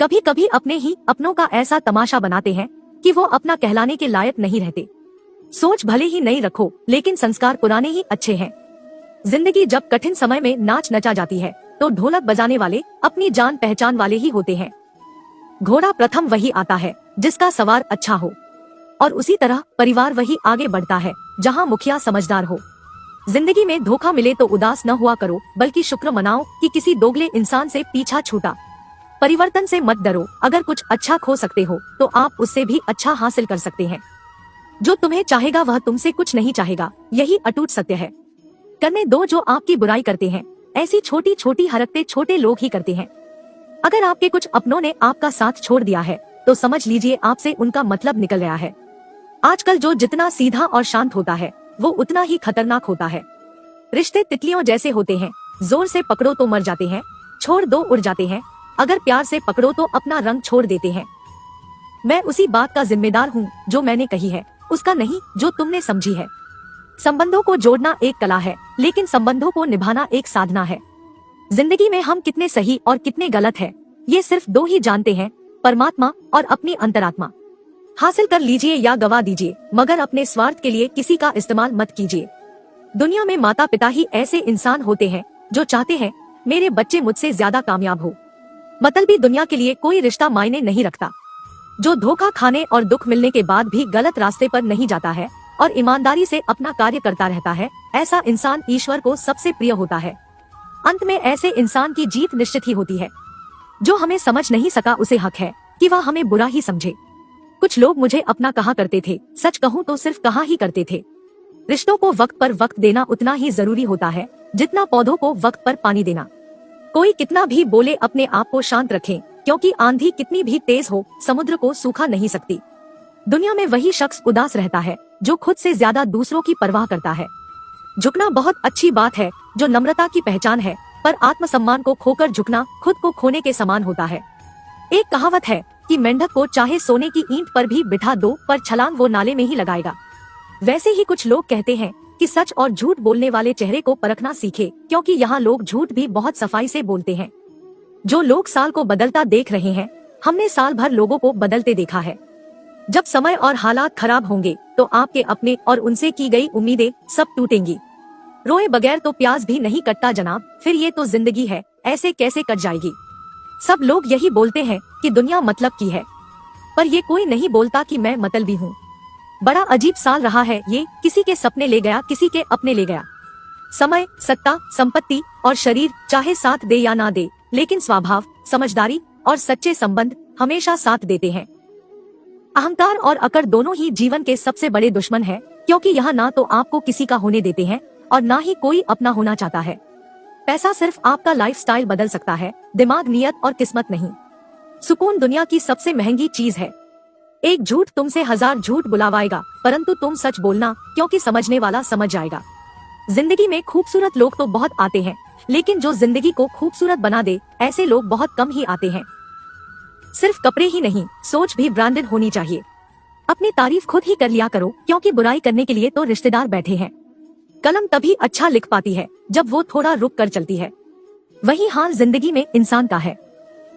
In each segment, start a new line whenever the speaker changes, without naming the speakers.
कभी कभी अपने ही अपनों का ऐसा तमाशा बनाते हैं कि वो अपना कहलाने के लायक नहीं रहते। सोच भले ही नई रखो, लेकिन संस्कार पुराने ही अच्छे हैं। जिंदगी जब कठिन समय में नाच नचा जाती है तो ढोलक बजाने वाले अपनी जान पहचान वाले ही होते हैं। घोड़ा प्रथम वही आता है जिसका सवार अच्छा हो, और उसी तरह परिवार वही आगे बढ़ता है जहां मुखिया समझदार हो। जिंदगी में धोखा मिले तो उदास न हुआ करो, बल्कि शुक्र मनाओ कि किसी दोगले इंसान से पीछा छूटा। परिवर्तन से मत डरो, अगर कुछ अच्छा खो सकते हो तो आप उससे भी अच्छा हासिल कर सकते हैं। जो तुम्हें चाहेगा वह तुमसे कुछ नहीं चाहेगा, यही अटूट सत्य है। करने दो जो आपकी बुराई करते हैं, ऐसी छोटी छोटी हरकतें छोटे लोग ही करते हैं। अगर आपके कुछ अपनों ने आपका साथ छोड़ दिया है तो समझ लीजिए आपसे उनका मतलब निकल गया है। आजकल जो जितना सीधा और शांत होता है वो उतना ही खतरनाक होता है। रिश्ते तितलियों जैसे होते हैं, जोर से पकड़ो तो मर जाते हैं, छोड़ दो उड़ जाते हैं, अगर प्यार से पकड़ो तो अपना रंग छोड़ देते हैं। मैं उसी बात का जिम्मेदार हूँ जो मैंने कही है, उसका नहीं जो तुमने समझी है। संबंधों को जोड़ना एक कला है, लेकिन संबंधों को निभाना एक साधना है। जिंदगी में हम कितने सही और कितने गलत हैं, ये सिर्फ दो ही जानते हैं, परमात्मा और अपनी अंतरात्मा। हासिल कर लीजिए या गवा दीजिए, मगर अपने स्वार्थ के लिए किसी का इस्तेमाल मत कीजिए। दुनिया में माता पिता ही ऐसे इंसान होते हैं जो चाहते हैं मेरे बच्चे मुझसे ज्यादा कामयाब हो। मतलबी दुनिया के लिए कोई रिश्ता मायने नहीं रखता। जो धोखा खाने और दुख मिलने के बाद भी गलत रास्ते पर नहीं जाता है और ईमानदारी से अपना कार्य करता रहता है, ऐसा इंसान ईश्वर को सबसे प्रिय होता है। अंत में ऐसे इंसान की जीत निश्चित ही होती है। जो हमें समझ नहीं सका उसे हक है कि वह हमें बुरा ही समझे। कुछ लोग मुझे अपना कहा करते थे, सच कहूँ तो सिर्फ कहा ही करते थे। रिश्तों को वक्त पर वक्त देना उतना ही जरूरी होता है जितना पौधों को वक्त पर पानी देना। कोई कितना भी बोले अपने आप को शांत रखें, क्योंकि आंधी कितनी भी तेज हो समुद्र को सूखा नहीं सकती। दुनिया में वही शख्स उदास रहता है जो खुद से ज्यादा दूसरों की परवाह करता है। झुकना बहुत अच्छी बात है जो नम्रता की पहचान है, पर आत्मसम्मान को खोकर झुकना खुद को खोने के समान होता है। एक कहावत है कि मेंढक को चाहे सोने की ईंट पर भी बिठा दो, पर छलांग वो नाले में ही लगाएगा। वैसे ही कुछ लोग कहते हैं कि सच और झूठ बोलने वाले चेहरे को परखना सीखे, क्योंकि यहाँ लोग झूठ भी बहुत सफाई से बोलते हैं। जो लोग साल को बदलता देख रहे हैं, हमने साल भर लोगों को बदलते देखा है। जब समय और हालात खराब होंगे तो आपके अपने और उनसे की गई उम्मीदें सब टूटेंगी। रोए बगैर तो प्याज भी नहीं कटता जनाब, फिर ये तो जिंदगी है, ऐसे कैसे कट जाएगी। सब लोग यही बोलते हैं कि दुनिया मतलब की है, पर ये कोई नहीं बोलता कि मैं मतलबी हूँ। बड़ा अजीब साल रहा है ये, किसी के सपने ले गया, किसी के अपने ले गया। समय, सत्ता, संपत्ति और शरीर चाहे साथ दे या ना दे, लेकिन स्वभाव, समझदारी और सच्चे संबंध हमेशा साथ देते हैं। अहंकार और अकड़ दोनों ही जीवन के सबसे बड़े दुश्मन हैं, क्योंकि यहाँ ना तो आपको किसी का होने देते हैं और ना ही कोई अपना होना चाहता है। पैसा सिर्फ आपका लाइफस्टाइल बदल सकता है, दिमाग, नियत और किस्मत नहीं। सुकून दुनिया की सबसे महंगी चीज है। एक झूठ तुमसे 1000 झूठ बुलावाएगा, परंतु तुम सच बोलना, क्योंकि समझने वाला समझ जाएगा। जिंदगी में खूबसूरत लोग तो बहुत आते हैं, लेकिन जो जिंदगी को खूबसूरत बना दे ऐसे लोग बहुत कम ही आते हैं। सिर्फ कपड़े ही नहीं, सोच भी ब्रांडेड होनी चाहिए। अपनी तारीफ खुद ही कर लिया करो, क्योंकि बुराई करने के लिए तो रिश्तेदार बैठे हैं। कलम तभी अच्छा लिख पाती है जब वो थोड़ा रुक कर चलती है। वही हाल जिंदगी में इंसान का है।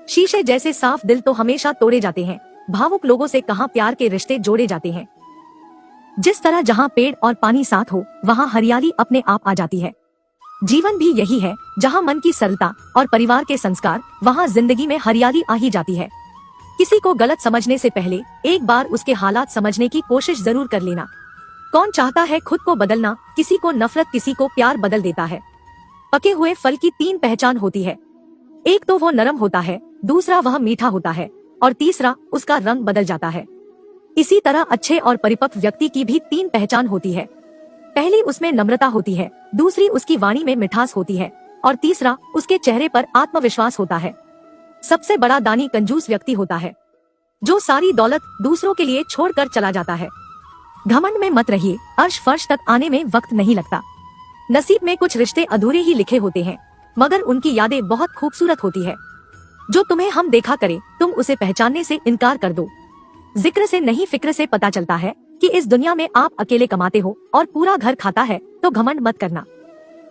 शीशे जैसे साफ दिल तो हमेशा तोड़े जाते हैं, भावुक लोगों से कहाँ प्यार के रिश्ते जोड़े जाते हैं। जिस तरह जहाँ पेड़ और पानी साथ हो, वहाँ हरियाली अपने आप आ जाती है। जीवन भी यही है, जहाँ मन की सरलता और परिवार के संस्कार, वहाँ जिंदगी में हरियाली आ ही जाती है। किसी को गलत समझने से पहले एक बार उसके हालात समझने की कोशिश जरूर कर लेना। कौन चाहता है खुद को बदलना, किसी को नफरत, किसी को प्यार बदल देता है। पके हुए फल की 3 पहचान होती है। एक तो वो नरम होता है, दूसरा वह मीठा होता है और तीसरा उसका रंग बदल जाता है। इसी तरह अच्छे और परिपक्व व्यक्ति की भी 3 पहचान होती है। पहली उसमें नम्रता होती है, दूसरी उसकी वाणी में मिठास होती है और तीसरा उसके चेहरे पर आत्मविश्वास होता है। सबसे बड़ा दानी कंजूस व्यक्ति होता है, जो सारी दौलत दूसरों के लिए छोड़कर चला जाता है। घमंड में मत रहिए, अर्श फर्श तक आने में वक्त नहीं लगता। नसीब में कुछ रिश्ते अधूरे ही लिखे होते हैं, मगर उनकी यादें बहुत खूबसूरत होती है। जो तुम्हें हम देखा करे, तुम उसे पहचानने से इनकार कर दो। जिक्र से नहीं फिक्र से पता चलता है कि इस दुनिया में आप अकेले कमाते हो और पूरा घर खाता है, तो घमंड मत करना।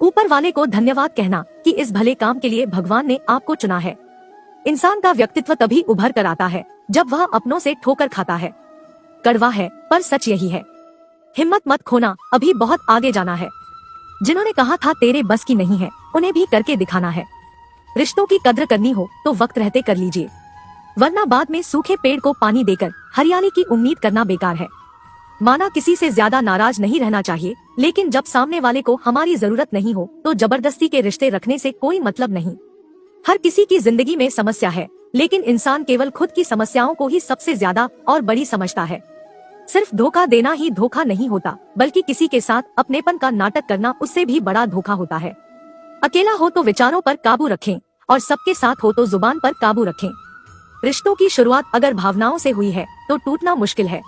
ऊपर वाले को धन्यवाद कहना कि इस भले काम के लिए भगवान ने आपको चुना है। इंसान का व्यक्तित्व तभी उभर कर आता है जब वह अपनों से ठोकर खाता है। कड़वा है पर सच यही है। हिम्मत मत खोना, अभी बहुत आगे जाना है। जिन्होंने कहा था तेरे बस की नहीं है, उन्हें भी करके दिखाना है। रिश्तों की कद्र करनी हो तो वक्त रहते कर लीजिए, वरना बाद में सूखे पेड़ को पानी देकर हरियाली की उम्मीद करना बेकार है। माना किसी से ज्यादा नाराज नहीं रहना चाहिए, लेकिन जब सामने वाले को हमारी जरूरत नहीं हो तो जबरदस्ती के रिश्ते रखने से कोई मतलब नहीं। हर किसी की जिंदगी में समस्या है, लेकिन इंसान केवल खुद की समस्याओं को ही सबसे ज्यादा और बड़ी समझता है। सिर्फ धोखा देना ही धोखा नहीं होता, बल्कि किसी के साथ अपनेपन का नाटक करना उससे भी बड़ा धोखा होता है। अकेला हो तो विचारों पर काबू रखें और सबके साथ हो तो जुबान पर काबू रखें। रिश्तों की शुरुआत अगर भावनाओं से हुई है तो टूटना मुश्किल है,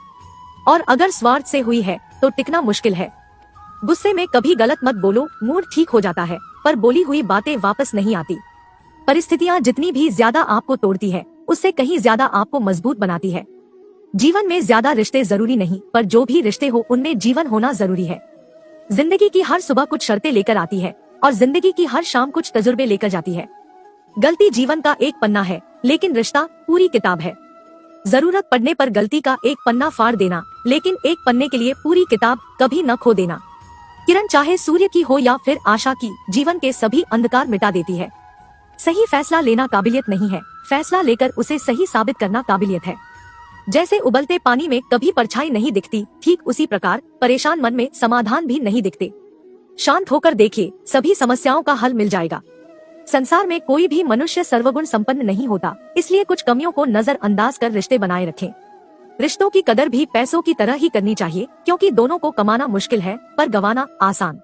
और अगर स्वार्थ से हुई है तो टिकना मुश्किल है। गुस्से में कभी गलत मत बोलो, मूड ठीक हो जाता है पर बोली हुई बातें वापस नहीं आती। परिस्थितियां जितनी भी ज्यादा आपको तोड़ती है, उससे कहीं ज्यादा आपको मजबूत बनाती है। जीवन में ज्यादा रिश्ते जरूरी नहीं, पर जो भी रिश्ते हो उनमें जीवन होना जरूरी है। जिंदगी की हर सुबह कुछ शर्तें लेकर आती है और जिंदगी की हर शाम कुछ तजुर्बे लेकर जाती है। गलती जीवन का एक पन्ना है, लेकिन रिश्ता पूरी किताब है। जरूरत पड़ने पर गलती का एक पन्ना फाड़ देना, लेकिन एक पन्ने के लिए पूरी किताब कभी न खो देना। किरण चाहे सूर्य की हो या फिर आशा की, जीवन के सभी अंधकार मिटा देती है। सही फैसला लेना काबिलियत नहीं है, फैसला लेकर उसे सही साबित करना काबिलियत है। जैसे उबलते पानी में कभी परछाई नहीं दिखती, ठीक उसी प्रकार परेशान मन में समाधान भी नहीं दिखते। शांत होकर देखिए, सभी समस्याओं का हल मिल जाएगा। संसार में कोई भी मनुष्य सर्वगुण संपन्न नहीं होता, इसलिए कुछ कमियों को नजरअंदाज कर रिश्ते बनाए रखें। रिश्तों की कदर भी पैसों की तरह ही करनी चाहिए, क्योंकि दोनों को कमाना मुश्किल है पर गंवाना आसान।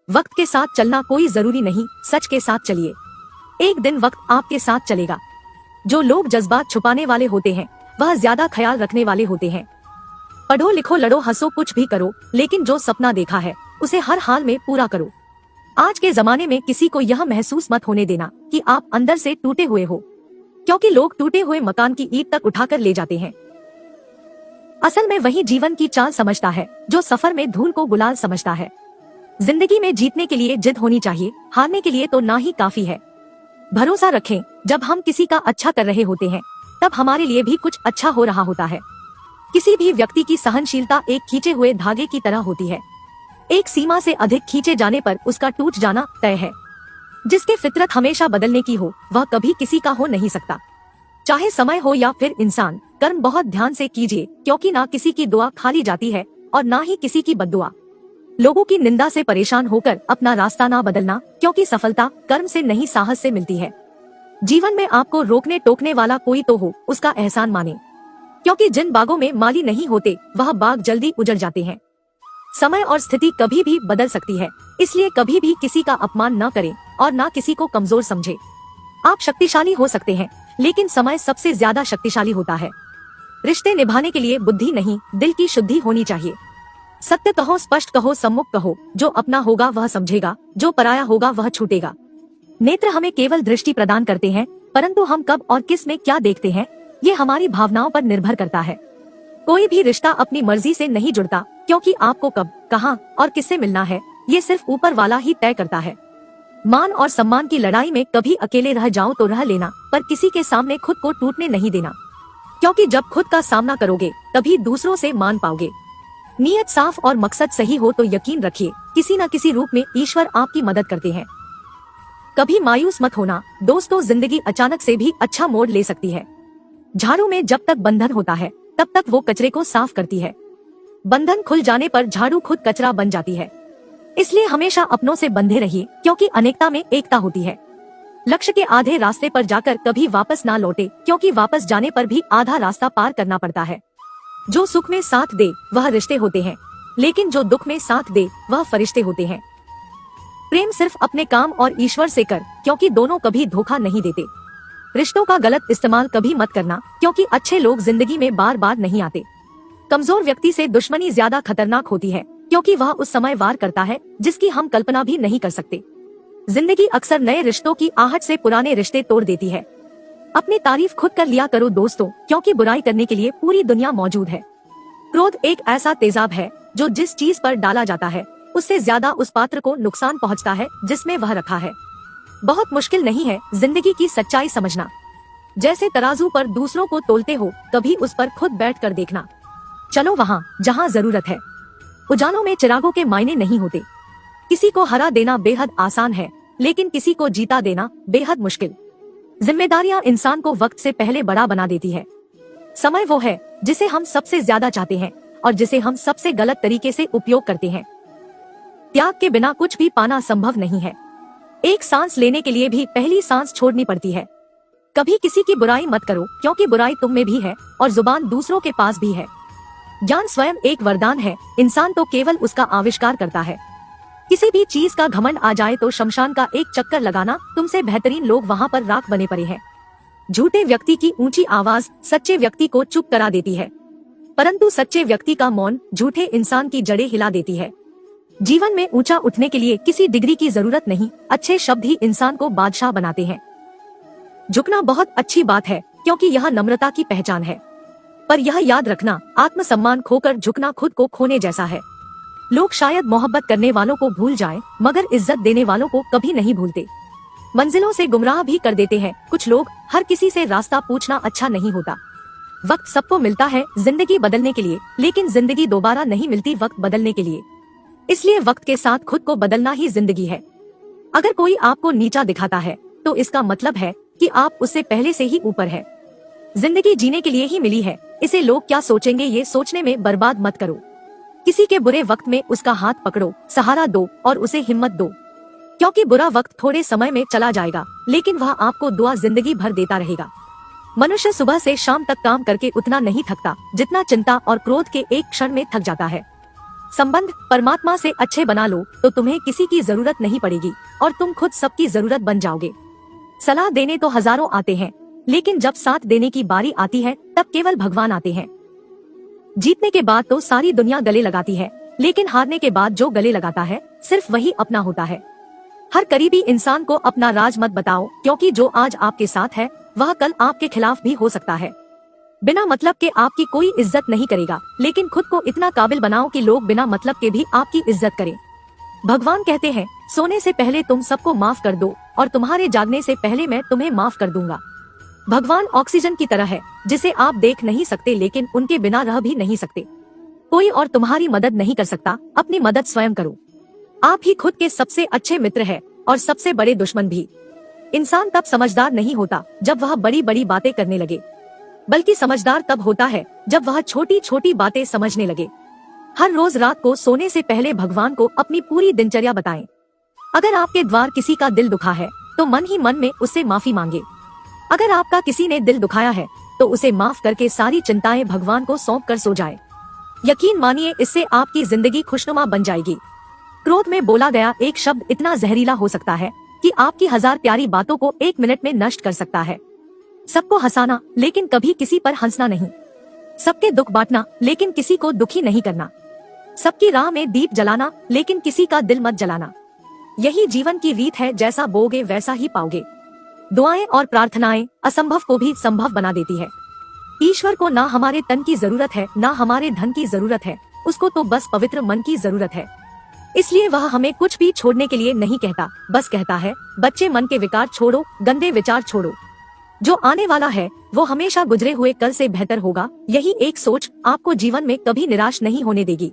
वक्त के साथ चलना कोई जरूरी नहीं, सच के साथ चलिए, एक दिन वक्त आपके साथ चलेगा। जो लोग जज्बात छुपाने वाले होते हैं, वह ज्यादा ख्याल रखने वाले होते हैं। पढ़ो लिखो लड़ो हंसो कुछ भी करो, लेकिन जो सपना देखा है उसे हर हाल में पूरा करो। आज के जमाने में किसी को यह महसूस मत होने देना कि आप अंदर से टूटे हुए हो, क्योंकि लोग टूटे हुए मकान की ईंट तक उठाकर ले जाते हैं। असल में वही जीवन की चाल समझता है जो सफर में धूल को गुलाल समझता है। जिंदगी में जीतने के लिए जिद होनी चाहिए, हारने के लिए तो ना ही काफी है। भरोसा रखें, जब हम किसी का अच्छा कर रहे होते हैं तब हमारे लिए भी कुछ अच्छा हो रहा होता है। किसी भी व्यक्ति की सहनशीलता एक खींचे हुए धागे की तरह होती है। एक सीमा से अधिक खींचे जाने पर उसका टूट जाना तय है। जिसकी फितरत हमेशा बदलने की हो, वह कभी किसी का हो नहीं सकता। चाहे समय हो या फिर इंसान, कर्म बहुत ध्यान से कीजिए, क्योंकि ना किसी की दुआ खाली जाती है और ना ही किसी की बद्दुआ। लोगों की निंदा से परेशान होकर अपना रास्ता ना बदलना, क्योंकि सफलता कर्म से नहीं साहस से मिलती है। जीवन में आपको रोकने टोकने वाला कोई तो हो, उसका एहसान माने, क्योंकि जिन बागों में माली नहीं होते वह बाग जल्दी उजड़ जाते हैं। समय और स्थिति कभी भी बदल सकती है, इसलिए कभी भी किसी का अपमान न करें और ना किसी को कमजोर समझे। आप शक्तिशाली हो सकते हैं, लेकिन समय सबसे ज्यादा शक्तिशाली होता है। रिश्ते निभाने के लिए बुद्धि नहीं, दिल की शुद्धि होनी चाहिए। सत्य कहो, स्पष्ट कहो, सम्मुख कहो। जो अपना होगा वह समझेगा, जो पराया होगा वह छूटेगा। नेत्र हमें केवल दृष्टि प्रदान करते हैं, परंतु हम कब और किस में क्या देखते हैं, ये हमारी भावनाओं पर निर्भर करता है। कोई भी रिश्ता अपनी मर्जी से नहीं जुड़ता, क्योंकि आपको कब, कहां और किससे मिलना है, ये सिर्फ ऊपर वाला ही तय करता है। मान और सम्मान की लड़ाई में कभी अकेले रह जाओ तो रह लेना, पर किसी के सामने खुद को टूटने नहीं देना, क्योंकि जब खुद का सामना करोगे तभी दूसरों से मान पाओगे। नियत साफ और मकसद सही हो तो यकीन रखिए, किसी न किसी रूप में ईश्वर आपकी मदद करते हैं। कभी मायूस मत होना, दोस्तों जिंदगी अचानक से भी अच्छा मोड़ ले सकती है। झाड़ू में जब तक बंधन होता है तब तक वो कचरे को साफ करती है। बंधन खुल जाने पर झाड़ू खुद कचरा बन जाती है। इसलिए हमेशा अपनों से बंधे रहिए, क्योंकि अनेकता में एकता होती है। लक्ष्य के आधे रास्ते पर जाकर कभी वापस ना लौटे, क्योंकि वापस जाने पर भी आधा रास्ता पार करना पड़ता है। जो सुख में साथ दे वह रिश्ते होते हैं, लेकिन जो दुख में साथ दे वह फरिश्ते होते हैं। प्रेम सिर्फ अपने काम और ईश्वर से कर, क्योंकि दोनों कभी धोखा नहीं देते। रिश्तों का गलत इस्तेमाल कभी मत करना, क्योंकि अच्छे लोग जिंदगी में बार बार नहीं आते। कमजोर व्यक्ति से दुश्मनी ज्यादा खतरनाक होती है, क्योंकि वह उस समय वार करता है जिसकी हम कल्पना भी नहीं कर सकते। जिंदगी अक्सर नए रिश्तों की आहट से पुराने रिश्ते तोड़ देती है। अपनी तारीफ खुद कर लिया करो दोस्तों, क्योंकि बुराई करने के लिए पूरी दुनिया मौजूद है। क्रोध एक ऐसा तेजाब है जो जिस चीज पर डाला जाता है उससे ज्यादा उस पात्र को नुकसान पहुंचता है जिसमें वह रखा है। बहुत मुश्किल नहीं है जिंदगी की सच्चाई समझना। जैसे तराजू पर दूसरों को तोलते हो, कभी उस पर खुद बैठ कर देखना। चलो वहाँ जहाँ जरूरत है। उजालों में चिरागों के मायने नहीं होते। किसी को हरा देना बेहद आसान है, लेकिन किसी को जीता देना बेहद मुश्किल। जिम्मेदारियां इंसान को वक्त से पहले बड़ा बना देती है। समय वो है जिसे हम सबसे ज्यादा चाहते हैं और जिसे हम सबसे गलत तरीके से उपयोग करते हैं। त्याग के बिना कुछ भी पाना संभव नहीं है। एक सांस लेने के लिए भी पहली सांस छोड़नी पड़ती है। कभी किसी की बुराई मत करो, क्योंकि बुराई तुम में भी है और जुबान दूसरों के पास भी है। ज्ञान स्वयं एक वरदान है, इंसान तो केवल उसका आविष्कार करता है। किसी भी चीज का घमंड आ जाए तो शमशान का एक चक्कर लगाना तुमसे बेहतरीन लोग वहाँ पर राख बने पड़े हैं। झूठे व्यक्ति की ऊंची आवाज सच्चे व्यक्ति को चुप करा देती है, परंतु सच्चे व्यक्ति का मौन झूठे इंसान की जड़ें हिला देती है। जीवन में ऊंचा उठने के लिए किसी डिग्री की जरूरत नहीं, अच्छे शब्द ही इंसान को बादशाह बनाते हैं। झुकना बहुत अच्छी बात है, क्योंकि यह नम्रता की पहचान है। पर यह याद रखना, आत्मसम्मान खोकर झुकना खुद को खोने जैसा है। लोग शायद मोहब्बत करने वालों को भूल जाएं, मगर इज्जत देने वालों को कभी नहीं भूलते। मंजिलों से गुमराह भी कर देते हैं कुछ लोग। हर किसी से रास्ता पूछना अच्छा नहीं होता। वक्त सबको मिलता है जिंदगी बदलने के लिए, लेकिन जिंदगी दोबारा नहीं मिलती वक्त बदलने के लिए। इसलिए वक्त के साथ खुद को बदलना ही जिंदगी है। अगर कोई आपको नीचा दिखाता है तो इसका मतलब है कि आप उससे पहले से ही ऊपर है। जिंदगी जीने के लिए ही मिली है, इसे लोग क्या सोचेंगे ये सोचने में बर्बाद मत करो। किसी के बुरे वक्त में उसका हाथ पकड़ो, सहारा दो और उसे हिम्मत दो, क्योंकि बुरा वक्त थोड़े समय में चला जाएगा, लेकिन वह आपको दुआ जिंदगी भर देता रहेगा। मनुष्य सुबह से शाम तक काम करके उतना नहीं थकता जितना चिंता और क्रोध के एक क्षण में थक जाता है। संबंध परमात्मा से अच्छे बना लो तो तुम्हें किसी की जरूरत नहीं पड़ेगी और तुम खुद सबकी जरूरत बन जाओगे। सलाह देने तो हजारों आते हैं, लेकिन जब साथ देने की बारी आती है तब केवल भगवान आते हैं। जीतने के बाद तो सारी दुनिया गले लगाती है, लेकिन हारने के बाद जो गले लगाता है सिर्फ वही अपना होता है। हर करीबी इंसान को अपना राज मत बताओ, क्योंकि जो आज आपके साथ है वह कल आपके खिलाफ भी हो सकता है। बिना मतलब के आपकी कोई इज्जत नहीं करेगा, लेकिन खुद को इतना काबिल बनाओ कि लोग बिना मतलब के भी आपकी इज्जत करें। भगवान कहते हैं, सोने से पहले तुम सबको माफ कर दो और तुम्हारे जागने से पहले मैं तुम्हें माफ कर दूंगा। भगवान ऑक्सीजन की तरह है, जिसे आप देख नहीं सकते, लेकिन उनके बिना रह भी नहीं सकते। कोई और तुम्हारी मदद नहीं कर सकता, अपनी मदद स्वयं करो। आप ही खुद के सबसे अच्छे मित्र हैं और सबसे बड़े दुश्मन भी। इंसान तब समझदार नहीं होता जब वह बड़ी बड़ी बातें करने लगे, बल्कि समझदार तब होता है जब वह छोटी छोटी बातें समझने लगे। हर रोज रात को सोने से पहले भगवान को अपनी पूरी दिनचर्या बताएं। अगर आपके द्वार किसी का दिल दुखा है तो मन ही मन में उससे माफी मांगे। अगर आपका किसी ने दिल दुखाया है तो उसे माफ करके सारी चिंताएं भगवान को सौंप कर सो जाए। यकीन मानिए, इससे आपकी जिंदगी खुशनुमा बन जाएगी। क्रोध में बोला गया एक शब्द इतना जहरीला हो सकता है कि आपकी 1000 प्यारी बातों को 1 मिनट में नष्ट कर सकता है। सबको हंसाना, लेकिन कभी किसी पर हंसना नहीं। सबके दुख बांटना, लेकिन किसी को दुखी नहीं करना। सबकी राह में दीप जलाना, लेकिन किसी का दिल मत जलाना। यही जीवन की रीत है, जैसा बोगे वैसा ही पाओगे। दुआएं और प्रार्थनाएं असंभव को भी संभव बना देती है। ईश्वर को ना हमारे तन की जरूरत है, ना हमारे धन की जरूरत है, उसको तो बस पवित्र मन की जरूरत है। इसलिए वह हमें कुछ भी छोड़ने के लिए नहीं कहता, बस कहता है, बच्चे मन के विकार छोड़ो, गंदे विचार छोड़ो। जो आने वाला है वो हमेशा गुजरे हुए कल से बेहतर होगा। यही एक सोच आपको जीवन में कभी निराश नहीं होने देगी।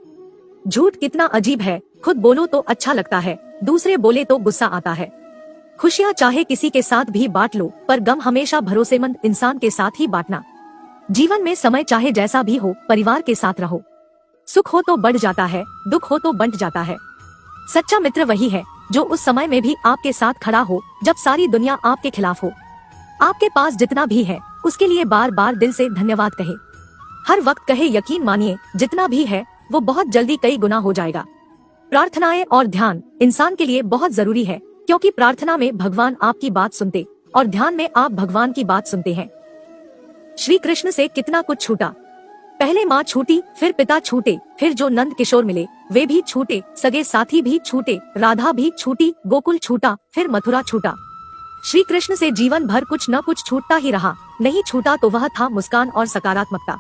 झूठ कितना अजीब है, खुद बोलो तो अच्छा लगता है, दूसरे बोले तो गुस्सा आता है। खुशियाँ चाहे किसी के साथ भी बांट लो, पर गम हमेशा भरोसेमंद इंसान के साथ ही बांटना। जीवन में समय चाहे जैसा भी हो, परिवार के साथ रहो। सुख हो तो बढ़ जाता है, दुख हो तो बंट जाता है। सच्चा मित्र वही है जो उस समय में भी आपके साथ खड़ा हो जब सारी दुनिया आपके खिलाफ हो। आपके पास जितना भी है उसके लिए बार बार दिल से धन्यवाद कहे, हर वक्त कहे। यकीन मानिए, जितना भी है वो बहुत जल्दी कई गुना हो जाएगा। प्रार्थनाएं और ध्यान इंसान के लिए बहुत जरूरी है, क्योंकि प्रार्थना में भगवान आपकी बात सुनते और ध्यान में आप भगवान की बात सुनते हैं। श्री कृष्ण से कितना कुछ छूटा। पहले माँ छूटी, फिर पिता छूटे, फिर जो नंद किशोर मिले वे भी छूटे, सगे साथी भी छूटे, राधा भी छूटी, गोकुल छूटा, फिर मथुरा छूटा। श्री कृष्ण से जीवन भर कुछ न कुछ छूटता ही रहा। नहीं छूटा तो वह था मुस्कान और सकारात्मकता।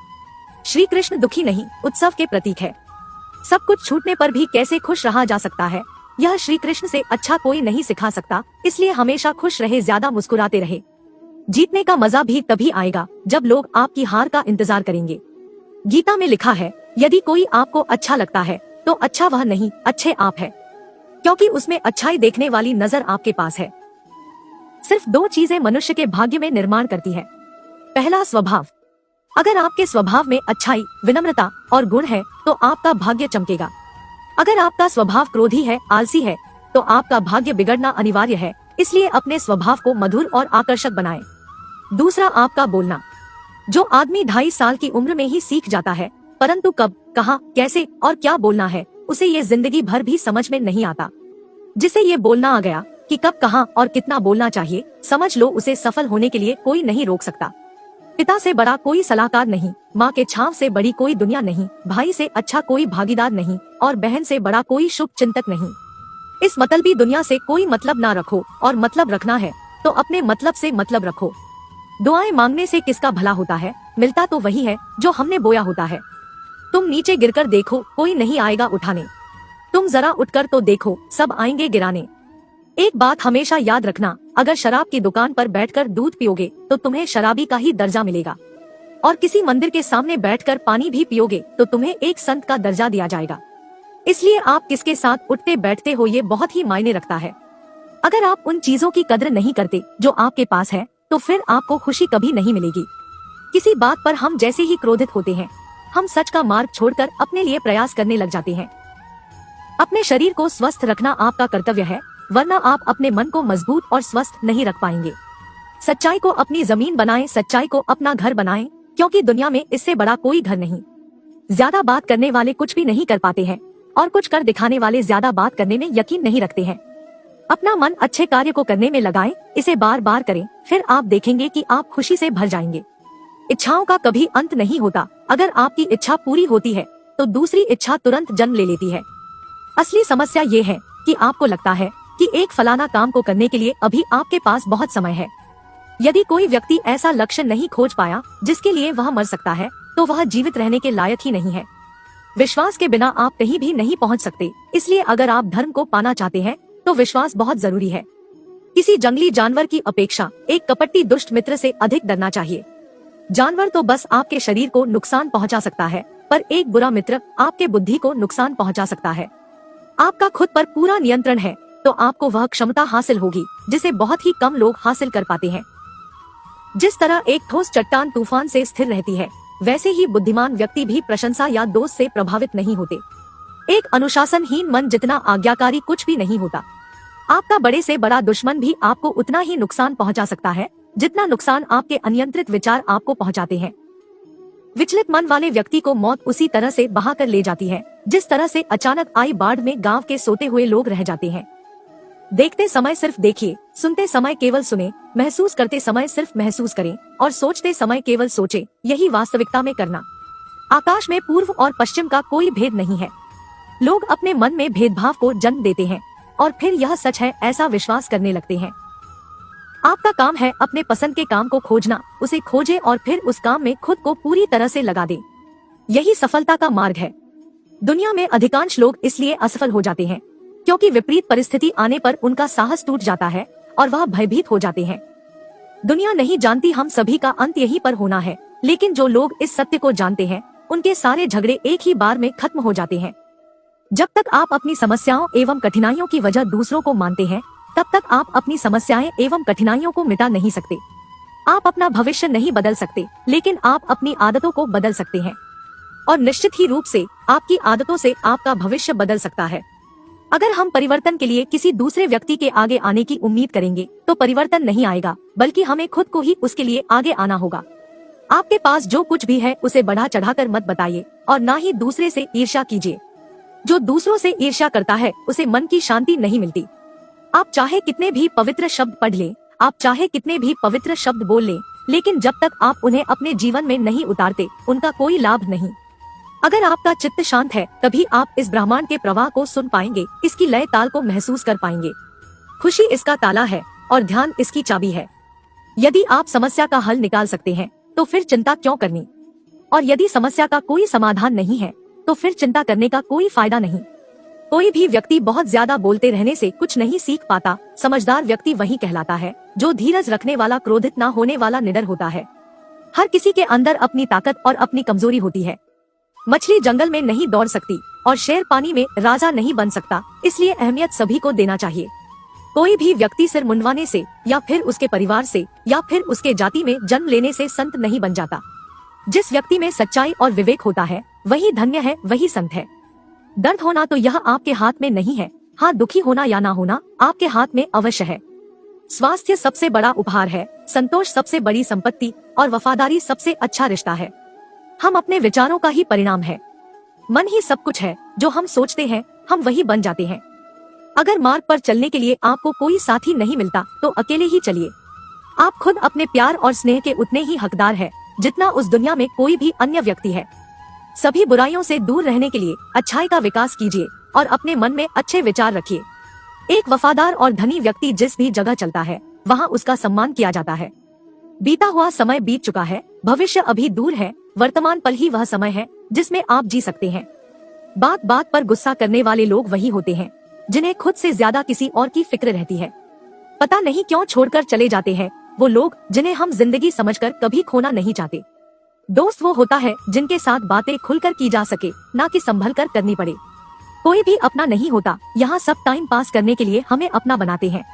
श्री कृष्ण दुखी नहीं, उत्सव के प्रतीक है। सब कुछ छूटने पर भी कैसे खुश रहा जा सकता है, यह श्री कृष्ण से अच्छा कोई नहीं सिखा सकता। इसलिए हमेशा खुश रहे, ज्यादा मुस्कुराते रहे। जीतने का मजा भी तभी आएगा जब लोग आपकी हार का इंतजार करेंगे। गीता में लिखा है, यदि कोई आपको अच्छा लगता है तो अच्छा वह नहीं, अच्छे आप है, क्योंकि उसमें अच्छाई देखने वाली नजर आपके पास है। सिर्फ दो चीजें मनुष्य के भाग्य में निर्माण करती है। पहला, स्वभाव। अगर आपके स्वभाव में अच्छाई, विनम्रता और गुण है तो आपका भाग्य चमकेगा। अगर आपका स्वभाव क्रोधी है, आलसी है, तो आपका भाग्य बिगड़ना अनिवार्य है। इसलिए अपने स्वभाव को मधुर और आकर्षक बनाएं। दूसरा, आपका बोलना। जो आदमी 2.5 साल की उम्र में ही सीख जाता है, परंतु कब, कहाँ, कैसे और क्या बोलना है उसे ये जिंदगी भर भी समझ में नहीं आता। जिसे ये बोलना आ गया कि कब, कहाँ और कितना बोलना चाहिए, समझ लो उसे सफल होने के लिए कोई नहीं रोक सकता। पिता से बड़ा कोई सलाहकार नहीं, माँ के छांव से बड़ी कोई दुनिया नहीं, भाई से अच्छा कोई भागीदार नहीं और बहन से बड़ा कोई शुभ चिंतक नहीं। इस मतलबी दुनिया से कोई मतलब ना रखो, और मतलब रखना है तो अपने मतलब से मतलब रखो। दुआएं मांगने से किसका भला होता है, मिलता तो वही है जो हमने बोया होता है। तुम नीचे गिरकर देखो, कोई नहीं आएगा उठाने। तुम जरा उठकर तो देखो, सब आएंगे गिराने। एक बात हमेशा याद रखना, अगर शराब की दुकान पर बैठकर दूध पियोगे तो तुम्हें शराबी का ही दर्जा मिलेगा, और किसी मंदिर के सामने बैठकर पानी भी पियोगे तो तुम्हें एक संत का दर्जा दिया जाएगा। इसलिए आप किसके साथ उठते बैठते हो ये बहुत ही मायने रखता है। अगर आप उन चीजों की कदर नहीं करते जो आपके पास है तो फिर आपको खुशी कभी नहीं मिलेगी। किसी बात पर हम जैसे ही क्रोधित होते हैं, हम सच का मार्ग छोड़कर अपने लिए प्रयास करने लग जाते हैं। अपने शरीर को स्वस्थ रखना आपका कर्तव्य है, वरना आप अपने मन को मजबूत और स्वस्थ नहीं रख पाएंगे। सच्चाई को अपनी जमीन बनाएं, सच्चाई को अपना घर बनाएं, क्योंकि दुनिया में इससे बड़ा कोई घर नहीं। ज्यादा बात करने वाले कुछ भी नहीं कर पाते हैं, और कुछ कर दिखाने वाले ज्यादा बात करने में यकीन नहीं रखते हैं। अपना मन अच्छे कार्य को करने में लगाएं, इसे बार बार करें, फिर आप देखेंगे कि आप खुशी से भर जाएंगे। इच्छाओं का कभी अंत नहीं होता। अगर आपकी इच्छा पूरी होती है तो दूसरी इच्छा तुरंत जन्म ले लेती है। असली समस्या ये है कि आपको लगता है कि एक फलाना काम को करने के लिए अभी आपके पास बहुत समय है। यदि कोई व्यक्ति ऐसा लक्ष्य नहीं खोज पाया जिसके लिए वह मर सकता है, तो वह जीवित रहने के लायक ही नहीं है। विश्वास के बिना आप कहीं भी नहीं पहुंच सकते। इसलिए अगर आप धर्म को पाना चाहते हैं तो विश्वास बहुत जरूरी है। किसी जंगली जानवर की अपेक्षा एक कपटी दुष्ट मित्र से अधिक डरना चाहिए। जानवर तो बस आपके शरीर को नुकसान पहुंचा सकता है, पर एक बुरा मित्र आपके बुद्धि को नुकसान पहुंचा सकता है। आपका खुद पर पूरा नियंत्रण है तो आपको वह क्षमता हासिल होगी जिसे बहुत ही कम लोग हासिल कर पाते हैं। जिस तरह एक ठोस चट्टान तूफान से स्थिर रहती है, वैसे ही बुद्धिमान व्यक्ति भी प्रशंसा या दोष से प्रभावित नहीं होते। एक अनुशासनहीन मन जितना आज्ञाकारी कुछ भी नहीं होता। आपका बड़े से बड़ा दुश्मन भी आपको उतना ही नुकसान पहुंचा सकता है जितना नुकसान आपके अनियंत्रित विचार आपको पहुंचाते हैं। विचलित मन वाले व्यक्ति को मौत उसी तरह से बहा कर ले जाती है जिस तरह से अचानक आई बाढ़ में गांव के सोते हुए लोग रह जाते हैं। देखते समय सिर्फ देखिए, सुनते समय केवल सुने, महसूस करते समय सिर्फ महसूस करें और सोचते समय केवल सोचे, यही वास्तविकता में करना। आकाश में पूर्व और पश्चिम का कोई भेद नहीं है। लोग अपने मन में भेदभाव को जन्म देते हैं और फिर यह सच है ऐसा विश्वास करने लगते हैं। आपका काम है अपने पसंद के काम को खोजना, उसे खोजे और फिर उस काम में खुद को पूरी तरह से लगा दे। यही सफलता का मार्ग है। दुनिया में अधिकांश लोग इसलिए असफल हो जाते हैं क्योंकि विपरीत परिस्थिति आने पर उनका साहस टूट जाता है और वह भयभीत हो जाते हैं। दुनिया नहीं जानती हम सभी का अंत यहीं पर होना है, लेकिन जो लोग इस सत्य को जानते हैं उनके सारे झगड़े एक ही बार में खत्म हो जाते हैं। जब तक आप अपनी समस्याओं एवं कठिनाइयों की वजह दूसरों को मानते हैं, तब तक आप अपनी समस्याएं एवं कठिनाइयों को मिटा नहीं सकते। आप अपना भविष्य नहीं बदल सकते, लेकिन आप अपनी आदतों को बदल सकते हैं, और निश्चित ही रूप से आपकी आदतों से आपका भविष्य बदल सकता है। अगर हम परिवर्तन के लिए किसी दूसरे व्यक्ति के आगे आने की उम्मीद करेंगे तो परिवर्तन नहीं आएगा, बल्कि हमें खुद को ही उसके लिए आगे आना होगा। आपके पास जो कुछ भी है उसे बढ़ा चढ़ाकर मत बताइए और ना ही दूसरे से ईर्ष्या कीजिए। जो दूसरों से ईर्ष्या करता है उसे मन की शांति नहीं मिलती। आप चाहे कितने भी पवित्र शब्द पढ़ लें, आप चाहे कितने भी पवित्र शब्द बोल लें, लेकिन जब तक आप उन्हें अपने जीवन में नहीं उतारते उनका कोई लाभ नहीं। अगर आपका चित्त शांत है तभी आप इस ब्रह्मांड के प्रवाह को सुन पाएंगे, इसकी लय ताल को महसूस कर पाएंगे। खुशी इसका ताला है और ध्यान इसकी चाबी है। यदि आप समस्या का हल निकाल सकते हैं तो फिर चिंता क्यों करनी, और यदि समस्या का कोई समाधान नहीं है तो फिर चिंता करने का कोई फायदा नहीं। कोई भी व्यक्ति बहुत ज्यादा बोलते रहने से कुछ नहीं सीख पाता। समझदार व्यक्ति वही कहलाता है जो धीरज रखने वाला, क्रोधित ना होने वाला, निडर होता है। हर किसी के अंदर अपनी ताकत और अपनी कमजोरी होती है। मछली जंगल में नहीं दौड़ सकती और शेर पानी में राजा नहीं बन सकता, इसलिए अहमियत सभी को देना चाहिए। कोई भी व्यक्ति सिर मुंडवाने से या फिर उसके परिवार से या फिर उसके जाति में जन्म लेने से संत नहीं बन जाता। जिस व्यक्ति में सच्चाई और विवेक होता है वही धन्य है, वही संत है। दर्द होना तो यह आपके हाथ में नहीं है, हाँ दुखी होना या ना होना आपके हाथ में अवश्य है। स्वास्थ्य सबसे बड़ा उपहार है, संतोष सबसे बड़ी संपत्ति और वफादारी सबसे अच्छा रिश्ता है। हम अपने विचारों का ही परिणाम है। मन ही सब कुछ है, जो हम सोचते हैं हम वही बन जाते हैं। अगर मार्ग पर चलने के लिए आपको कोई साथी नहीं मिलता तो अकेले ही चलिए। आप खुद अपने प्यार और स्नेह के उतने ही हकदार है जितना उस दुनिया में कोई भी अन्य व्यक्ति है। सभी बुराइयों से दूर रहने के लिए अच्छाई का विकास कीजिए और अपने मन में अच्छे विचार रखिए। एक वफादार और धनी व्यक्ति जिस भी जगह चलता है वहाँ उसका सम्मान किया जाता है। बीता हुआ समय बीत चुका है, भविष्य अभी दूर है, वर्तमान पल ही वह समय है जिसमें आप जी सकते हैं। बात बात पर गुस्सा करने वाले लोग वही होते हैं जिन्हें खुद से ज्यादा किसी और की फिक्र रहती है। पता नहीं क्यों छोड़कर चले जाते हैं वो लोग जिन्हें हम जिंदगी समझकर कभी खोना नहीं चाहते। दोस्त वो होता है जिनके साथ बातें खुलकर की जा सके, ना कि संभल कर करनी पड़े। कोई भी अपना नहीं होता, यहाँ सब टाइम पास करने के लिए हमें अपना बनाते हैं।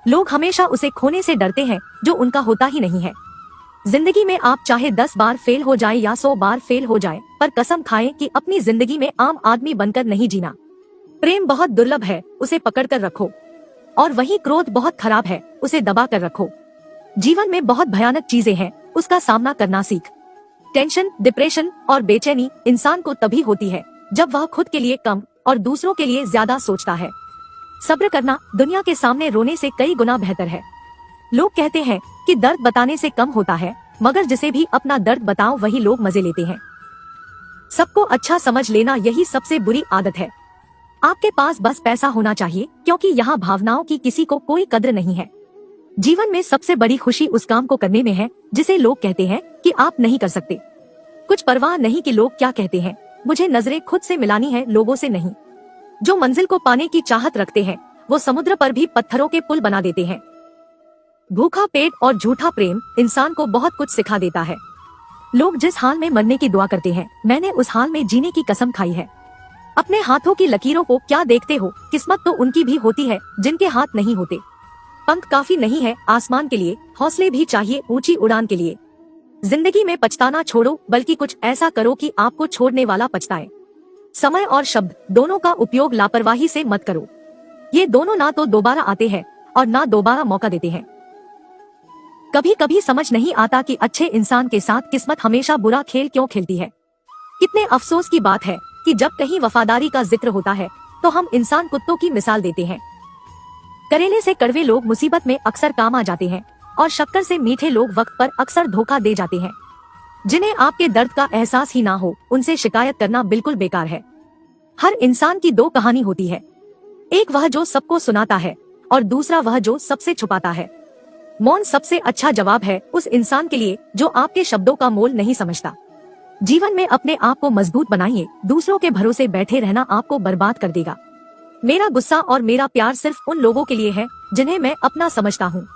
लोग हमेशा उसे खोने से डरते हैं जो उनका होता ही नहीं है। जिंदगी में आप चाहे 10 बार फेल हो जाए या 100 बार फेल हो जाए, पर कसम खाएं कि अपनी जिंदगी में आम आदमी बनकर नहीं जीना। प्रेम बहुत दुर्लभ है, उसे पकड़ कर रखो, और वही क्रोध बहुत खराब है, उसे दबा कर रखो। जीवन में बहुत भयानक चीजें हैं, उसका सामना करना सीख। टेंशन, डिप्रेशन और बेचैनी इंसान को तभी होती है जब वह खुद के लिए कम और दूसरों के लिए ज्यादा सोचता है। सब्र करना दुनिया के सामने रोने से कई गुना बेहतर है। लोग कहते हैं कि दर्द बताने से कम होता है, मगर जिसे भी अपना दर्द बताओ वही लोग मजे लेते हैं। सबको अच्छा समझ लेना यही सबसे बुरी आदत है। आपके पास बस पैसा होना चाहिए, क्योंकि यहाँ भावनाओं की किसी को कोई कद्र नहीं है। जीवन में सबसे बड़ी खुशी उस काम को करने में है जिसे लोग कहते हैं कि आप नहीं कर सकते। कुछ परवाह नहीं कि लोग क्या कहते हैं, मुझे नजरें खुद से मिलानी है, लोगों से नहीं। जो मंजिल को पाने की चाहत रखते हैं वो समुद्र पर भी पत्थरों के पुल बना देते हैं। भूखा पेट और झूठा प्रेम इंसान को बहुत कुछ सिखा देता है। लोग जिस हाल में मरने की दुआ करते हैं, मैंने उस हाल में जीने की कसम खाई है। अपने हाथों की लकीरों को क्या देखते हो, किस्मत तो उनकी भी होती है जिनके हाथ नहीं होते। पंख काफी नहीं है आसमान के लिए, हौसले भी चाहिए ऊंची उड़ान के लिए। जिंदगी में पछताना छोड़ो, बल्कि कुछ ऐसा करो कि आपको छोड़ने वाला पछताए। समय और शब्द दोनों का उपयोग लापरवाही से मत करो। ये दोनों ना तो दोबारा आते हैं और ना दोबारा मौका देते हैं। कभी कभी समझ नहीं आता कि अच्छे इंसान के साथ किस्मत हमेशा बुरा खेल क्यों खेलती है। कितने अफसोस की बात है कि जब कहीं वफादारी का जिक्र होता है तो हम इंसान कुत्तों की मिसाल देते हैं। करेले से कड़वे लोग मुसीबत में अक्सर काम आ जाते हैं और शक्कर से मीठे लोग वक्त पर अक्सर धोखा दे जाते हैं। जिन्हें आपके दर्द का एहसास ही ना हो उनसे शिकायत करना बिल्कुल बेकार है। हर इंसान की दो कहानी होती है, एक वह जो सबको सुनाता है और दूसरा वह जो सबसे छुपाता है। मौन सबसे अच्छा जवाब है उस इंसान के लिए जो आपके शब्दों का मोल नहीं समझता। जीवन में अपने आप को मजबूत बनाइए, दूसरों के भरोसे बैठे रहना आपको बर्बाद कर देगा। मेरा गुस्सा और मेरा प्यार सिर्फ उन लोगों के लिए है जिन्हें मैं अपना समझता हूँ।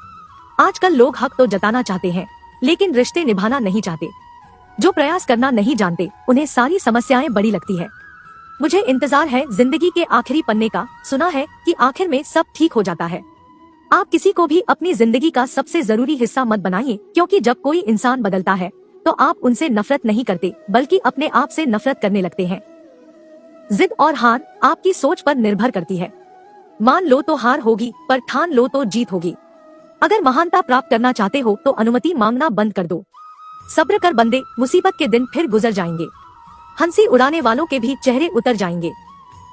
आजकल लोग हक तो जताना चाहते हैं लेकिन रिश्ते निभाना नहीं चाहते। जो प्रयास करना नहीं जानते उन्हें सारी समस्याएं बड़ी लगती है। मुझे इंतजार है जिंदगी के आखिरी पन्ने का, सुना है कि आखिर में सब ठीक हो जाता है। आप किसी को भी अपनी जिंदगी का सबसे जरूरी हिस्सा मत बनाइए, क्योंकि जब कोई इंसान बदलता है तो आप उनसे नफरत नहीं करते बल्कि अपने आप से नफरत करने लगते हैं। जिद और हार आपकी सोच पर निर्भर करती है। मान लो तो हार होगी, पर ठान लो तो जीत होगी। अगर महानता प्राप्त करना चाहते हो तो अनुमति मांगना बंद कर दो। सब्र कर बंदे, मुसीबत के दिन फिर गुजर जाएंगे। हंसी उड़ाने वालों के भी चेहरे उतर जाएंगे।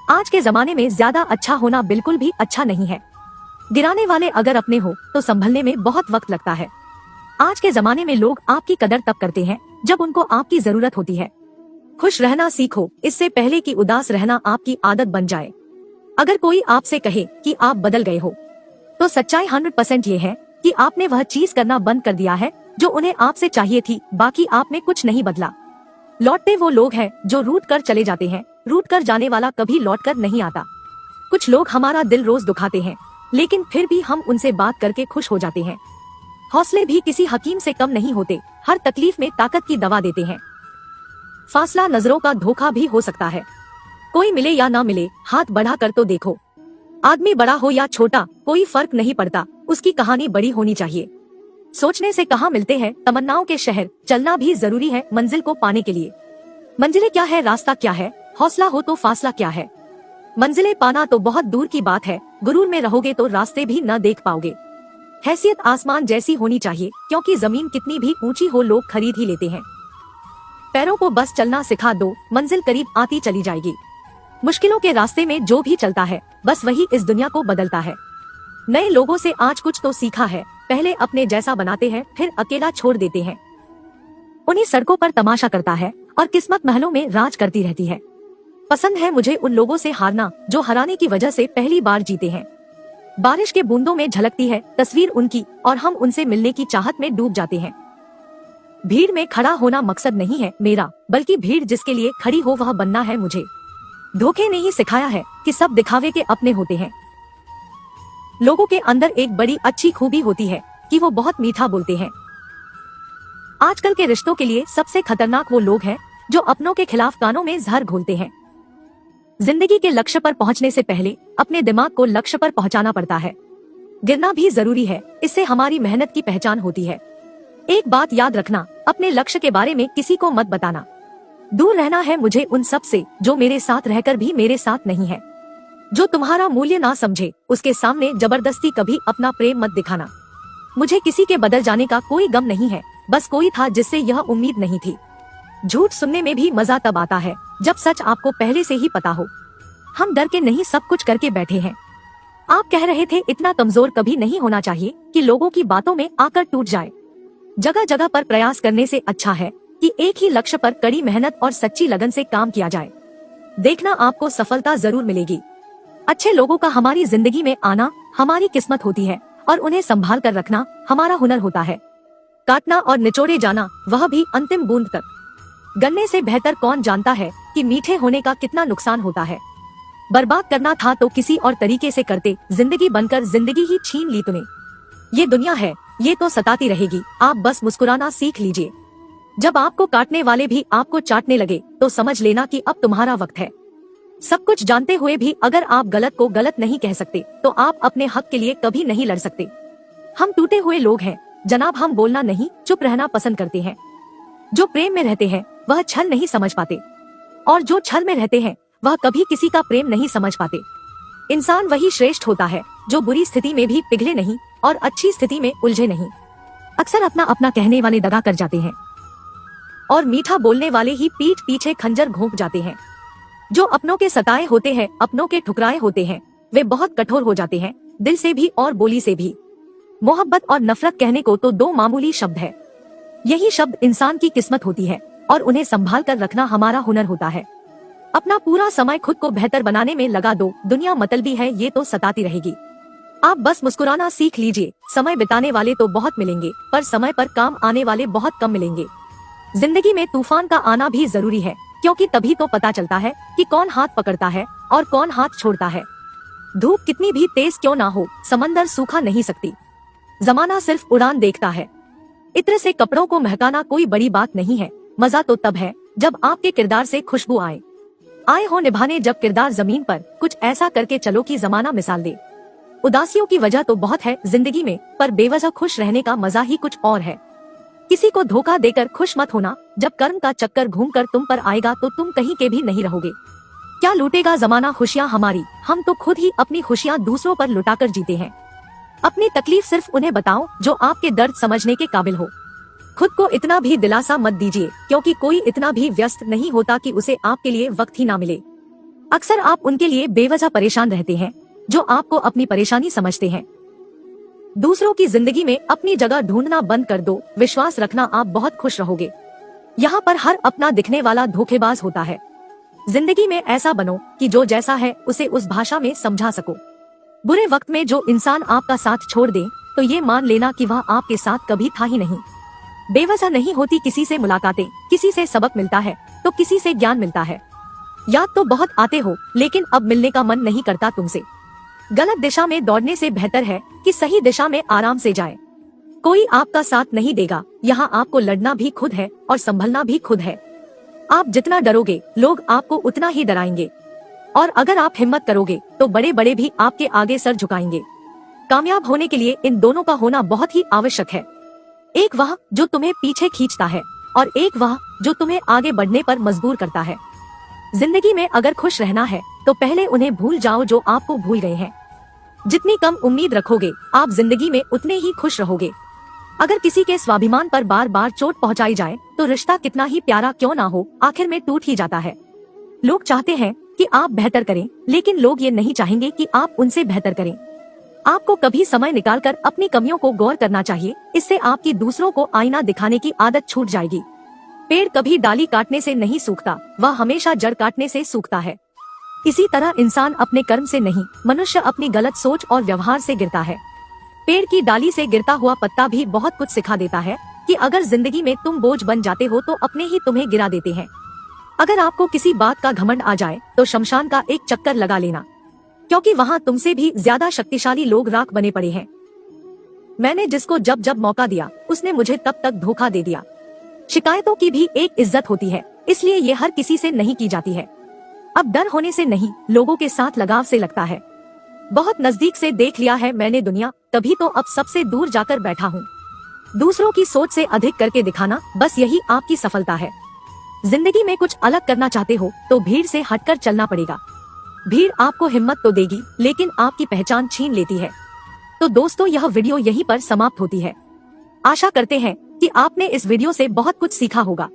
आज के जमाने में ज्यादा अच्छा होना बिल्कुल भी अच्छा नहीं है। गिराने वाले अगर अपने हो तो संभलने में बहुत वक्त लगता है। आज के जमाने में लोग आपकी कदर तब करते हैं जब उनको आपकी जरूरत होती है। खुश रहना सीखो, इससे पहले कि उदास रहना आपकी आदत बन जाए। अगर कोई आपसे कहे कि आप बदल गए हो तो सच्चाई 100% ये है कि आपने वह चीज करना बंद कर दिया है जो उन्हें आपसे चाहिए थी, बाकी आप में कुछ नहीं बदला। लौटते वो लोग हैं जो रूठ कर चले जाते हैं, रूठ कर जाने वाला कभी लौट कर नहीं आता। कुछ लोग हमारा दिल रोज दुखाते हैं, लेकिन फिर भी हम उनसे बात करके खुश हो जाते हैं। हौसले भी किसी हकीम से कम नहीं होते, हर तकलीफ में ताकत की दवा देते हैं। फासला नजरों का धोखा भी हो सकता है। कोई मिले या ना मिले, हाथ बढ़ा कर तो देखो। आदमी बड़ा हो या छोटा, कोई फर्क नहीं पड़ता, उसकी कहानी बड़ी होनी चाहिए। सोचने से कहाँ मिलते हैं तमन्नाओं के शहर, चलना भी जरूरी है मंजिल को पाने के लिए। मंजिलें क्या है, रास्ता क्या है, हौसला हो तो फासला क्या है। मंजिलें पाना तो बहुत दूर की बात है, गुरूर में रहोगे तो रास्ते भी न देख पाओगे। हैसियत आसमान जैसी होनी चाहिए, क्योंकि जमीन कितनी भी ऊंची हो लोग खरीद ही लेते हैं। पैरों को बस चलना सिखा दो, मंजिल करीब आती चली जाएगी। मुश्किलों के रास्ते में जो भी चलता है, बस वही इस दुनिया को बदलता है। नए लोगों से आज कुछ तो सीखा है, पहले अपने जैसा बनाते हैं, फिर अकेला छोड़ देते हैं। उन्हीं सड़कों पर तमाशा करता है और किस्मत महलों में राज करती रहती है। पसंद है मुझे उन लोगों से हारना जो हराने की वजह से पहली बार जीते हैं। बारिश के बूंदों में झलकती है तस्वीर उनकी, और हम उनसे मिलने की चाहत में डूब जाते हैं। भीड़ में खड़ा होना मकसद नहीं है मेरा, बल्कि भीड़ जिसके लिए खड़ी हो वह बनना है मुझे। धोखे ने ही सिखाया है कि सब दिखावे के अपने होते हैं। लोगों के अंदर एक बड़ी अच्छी खूबी होती है कि वो बहुत मीठा बोलते हैं। आजकल के रिश्तों के लिए सबसे खतरनाक वो लोग हैं जो अपनों के खिलाफ कानों में जहर घोलते हैं। जिंदगी के लक्ष्य पर पहुंचने से पहले अपने दिमाग को लक्ष्य पर पहुंचाना पड़ता है। गिरना भी जरूरी है, इससे हमारी मेहनत की पहचान होती है। एक बात याद रखना, अपने लक्ष्य के बारे में किसी को मत बताना। दूर रहना है मुझे उन सब से जो मेरे साथ रहकर भी मेरे साथ नहीं है। जो तुम्हारा मूल्य ना समझे, उसके सामने जबरदस्ती कभी अपना प्रेम मत दिखाना। मुझे किसी के बदल जाने का कोई गम नहीं है, बस कोई था जिससे यह उम्मीद नहीं थी। झूठ सुनने में भी मजा तब आता है जब सच आपको पहले से ही पता हो। हम डर के नहीं सब कुछ करके बैठे हैं। आप कह रहे थे इतना कमजोर कभी नहीं होना चाहिए कि लोगों की बातों में आकर टूट जाए। जगह जगह पर प्रयास करने से अच्छा है कि एक ही लक्ष्य पर कड़ी मेहनत और सच्ची लगन से काम किया जाए। देखना आपको सफलता जरूर मिलेगी। अच्छे लोगों का हमारी जिंदगी में आना हमारी किस्मत होती है, और उन्हें संभाल कर रखना हमारा हुनर होता है। काटना और निचोड़े जाना, वह भी अंतिम बूंद तक। गन्ने से बेहतर कौन जानता है कि मीठे होने का कितना नुकसान होता है। बर्बाद करना था तो किसी और तरीके से करते, जिंदगी बनकर जिंदगी ही छीन ली तूने। ये दुनिया है, ये तो सताती रहेगी, आप बस मुस्कुराना सीख लीजिए। जब आपको काटने वाले भी आपको चाटने लगे तो समझ लेना कि अब तुम्हारा वक्त है। सब कुछ जानते हुए भी अगर आप गलत को गलत नहीं कह सकते तो आप अपने हक के लिए कभी नहीं लड़ सकते। हम टूटे हुए लोग हैं जनाब, हम बोलना नहीं चुप रहना पसंद करते हैं। जो प्रेम में रहते हैं वह छल नहीं समझ पाते, और जो छल में रहते हैं वह कभी किसी का प्रेम नहीं समझ पाते। इंसान वही श्रेष्ठ होता है जो बुरी स्थिति में भी पिघले नहीं और अच्छी स्थिति में उलझे नहीं। अक्सर अपना अपना कहने वाले दगा कर जाते हैं, और मीठा बोलने वाले ही पीठ पीछे खंजर घोंप जाते हैं। जो अपनों के सताए होते हैं, अपनों के ठुकराए होते हैं, वे बहुत कठोर हो जाते हैं, दिल से भी और बोली से भी। मोहब्बत और नफरत कहने को तो दो मामूली शब्द है। यही शब्द इंसान की किस्मत होती है, और उन्हें संभाल कर रखना हमारा हुनर होता है। अपना पूरा समय खुद को बेहतर बनाने में लगा दो, दुनिया मतलबी है ये तो सताती रहेगी। आप बस मुस्कुराना सीख लीजिए। समय बिताने वाले तो बहुत मिलेंगे, पर समय पर काम आने वाले बहुत कम मिलेंगे। जिंदगी में तूफान का आना भी जरूरी है, क्योंकि तभी तो पता चलता है कि कौन हाथ पकड़ता है और कौन हाथ छोड़ता है। धूप कितनी भी तेज क्यों ना हो, समंदर सूखा नहीं सकती। जमाना सिर्फ उड़ान देखता है। इत्र से कपड़ों को महकाना कोई बड़ी बात नहीं है, मजा तो तब है जब आपके किरदार से खुशबू आए हो निभाने जब किरदार जमीन पर, कुछ ऐसा करके चलो कि जमाना मिसाल दे। उदासियों की वजह तो बहुत है जिंदगी में, पर बेवजह खुश रहने का मजा ही कुछ और है। किसी को धोखा देकर खुश मत होना, जब कर्म का चक्कर घूमकर तुम पर आएगा तो तुम कहीं के भी नहीं रहोगे। क्या लूटेगा जमाना खुशियाँ हमारी, हम तो खुद ही अपनी खुशियाँ दूसरों पर लुटाकर जीते हैं। अपनी तकलीफ सिर्फ उन्हें बताओ जो आपके दर्द समझने के काबिल हो। खुद को इतना भी दिलासा मत दीजिए, क्योंकि कोई इतना भी व्यस्त नहीं होता कि उसे आपके लिए वक्त ही ना मिले। अक्सर आप उनके लिए बेवजह परेशान रहते हैं जो आपको अपनी परेशानी समझते हैं। दूसरों की जिंदगी में अपनी जगह ढूंढना बंद कर दो, विश्वास रखना आप बहुत खुश रहोगे। यहाँ पर हर अपना दिखने वाला धोखेबाज होता है। जिंदगी में ऐसा बनो कि जो जैसा है उसे उस भाषा में समझा सको। बुरे वक्त में जो इंसान आपका साथ छोड़ दे तो ये मान लेना कि वह आपके साथ कभी था ही नहीं। बेवजह नहीं होती किसी से मुलाकातें, किसी से सबक मिलता है तो किसी से ज्ञान मिलता है। याद तो बहुत आते हो, लेकिन अब मिलने का मन नहीं करता तुमसे। गलत दिशा में दौड़ने से बेहतर है कि सही दिशा में आराम से जाए। कोई आपका साथ नहीं देगा, यहाँ आपको लड़ना भी खुद है और संभलना भी खुद है। आप जितना डरोगे लोग आपको उतना ही डराएंगे, और अगर आप हिम्मत करोगे तो बड़े बड़े भी आपके आगे सर झुकाएंगे। कामयाब होने के लिए इन दोनों का होना बहुत ही आवश्यक है। एक वह जो तुम्हें पीछे खींचता है और एक वह जो तुम्हें आगे बढ़ने पर मजबूर करता है। जिंदगी में अगर खुश रहना है तो पहले उन्हें भूल जाओ जो आपको भूल गए हैं। जितनी कम उम्मीद रखोगे आप जिंदगी में उतने ही खुश रहोगे। अगर किसी के स्वाभिमान पर बार बार चोट पहुंचाई जाए तो रिश्ता कितना ही प्यारा क्यों ना हो, आखिर में टूट ही जाता है। लोग चाहते हैं कि आप बेहतर करें, लेकिन लोग ये नहीं चाहेंगे कि आप उनसे बेहतर करें। आपको कभी समय निकालकर अपनी कमियों को गौर करना चाहिए, इससे आपकी दूसरों को आईना दिखाने की आदत छूट जाएगी। पेड़ कभी डाली काटने से नहीं सूखता, वह हमेशा जड़ काटने से सूखता है। इसी तरह इंसान अपने कर्म से नहीं, मनुष्य अपनी गलत सोच और व्यवहार से गिरता है। पेड़ की डाली से गिरता हुआ पत्ता भी बहुत कुछ सिखा देता है कि अगर जिंदगी में तुम बोझ बन जाते हो तो अपने ही तुम्हें गिरा देते हैं। अगर आपको किसी बात का घमंड आ जाए तो शमशान का एक चक्कर लगा लेना, क्योंकि वहाँ तुमसे भी ज्यादा शक्तिशाली लोग राख बने पड़े हैं। मैंने जिसको जब जब मौका दिया उसने मुझे तब तक धोखा दे दिया। शिकायतों की भी एक इज्जत होती है, इसलिए ये हर किसी से नहीं की जाती है। अब डर होने से नहीं, लोगों के साथ लगाव से लगता है। बहुत नजदीक से देख लिया है मैंने दुनिया, तभी तो अब सबसे दूर जाकर बैठा हूँ। दूसरों की सोच से अधिक करके दिखाना, बस यही आपकी सफलता है। जिंदगी में कुछ अलग करना चाहते हो तो भीड़ से हटकर चलना पड़ेगा। भीड़ आपको हिम्मत तो देगी, लेकिन आपकी पहचान छीन लेती है। तो दोस्तों, यह वीडियो यहीं पर समाप्त होती है। आशा करते हैं कि आपने इस वीडियो से बहुत कुछ सीखा होगा।